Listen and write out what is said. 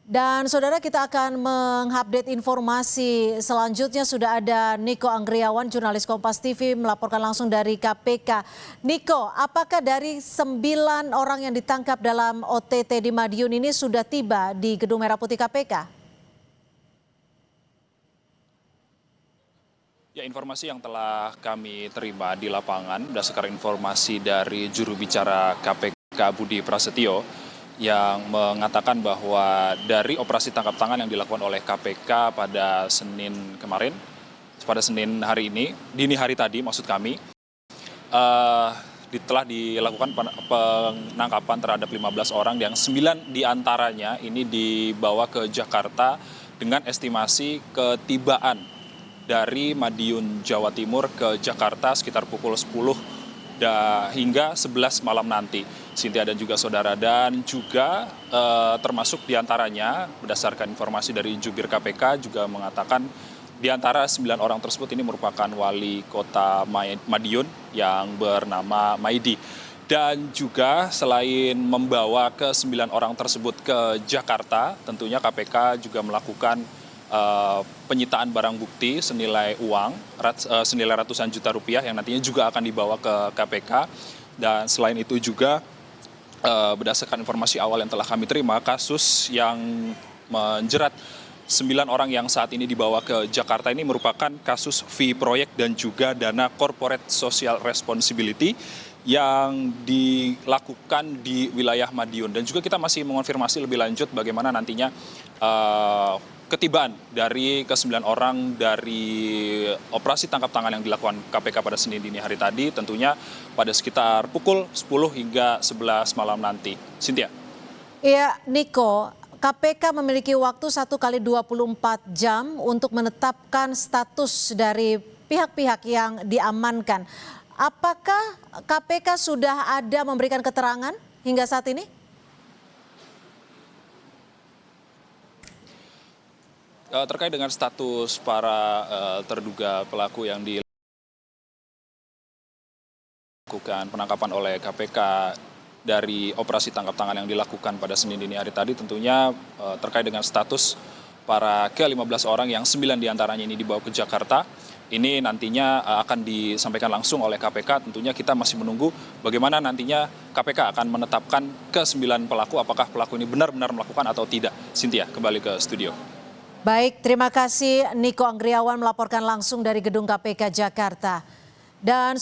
Dan saudara, kita akan mengupdate informasi selanjutnya. Sudah ada Niko Anggriawan, jurnalis Kompas TV, melaporkan langsung dari KPK. Niko, apakah dari 9 orang yang ditangkap dalam OTT di Madiun ini sudah tiba di Gedung Merah Putih KPK? Ya, informasi yang telah kami terima di lapangan berdasarkan informasi dari juru bicara KPK Budi Prasetyo yang mengatakan bahwa dari operasi tangkap tangan yang dilakukan oleh KPK pada Senin kemarin, pada Senin hari ini, dini hari tadi maksud kami, telah dilakukan penangkapan terhadap 15 orang yang 9 diantaranya ini dibawa ke Jakarta dengan estimasi ketibaan dari Madiun, Jawa Timur ke Jakarta sekitar pukul 10 hingga 11 malam nanti. Cynthia dan juga saudara, dan juga termasuk diantaranya berdasarkan informasi dari jubir KPK juga mengatakan di antara 9 orang tersebut ini merupakan wali kota Madiun yang bernama Maidi. Dan juga selain membawa ke 9 orang tersebut ke Jakarta, tentunya KPK juga melakukan penyitaan barang bukti senilai senilai ratusan juta rupiah yang nantinya juga akan dibawa ke KPK. Dan selain itu juga berdasarkan informasi awal yang telah kami terima, kasus yang menjerat 9 orang yang saat ini dibawa ke Jakarta ini merupakan kasus fee proyek dan juga dana corporate social responsibility yang dilakukan di wilayah Madiun. Dan juga kita masih mengonfirmasi lebih lanjut bagaimana nantinya ketibaan dari ke-9 orang dari operasi tangkap tangan yang dilakukan KPK pada Senin dini hari tadi, tentunya pada sekitar pukul 10 hingga 11 malam nanti. Cynthia. Iya, Niko, KPK memiliki waktu 1 kali 24 jam untuk menetapkan status dari pihak-pihak yang diamankan. Apakah KPK sudah ada memberikan keterangan hingga saat ini? Terkait dengan status para terduga pelaku yang dilakukan penangkapan oleh KPK dari operasi tangkap tangan yang dilakukan pada Senin dini hari tadi, tentunya terkait dengan status para ke-15 orang yang 9 diantaranya ini dibawa ke Jakarta, ini nantinya akan disampaikan langsung oleh KPK. Tentunya kita masih menunggu bagaimana nantinya KPK akan menetapkan ke-9 pelaku, apakah pelaku ini benar-benar melakukan atau tidak. Cynthia, kembali ke studio. Baik, terima kasih Niko Anggriawan melaporkan langsung dari Gedung KPK Jakarta. Dan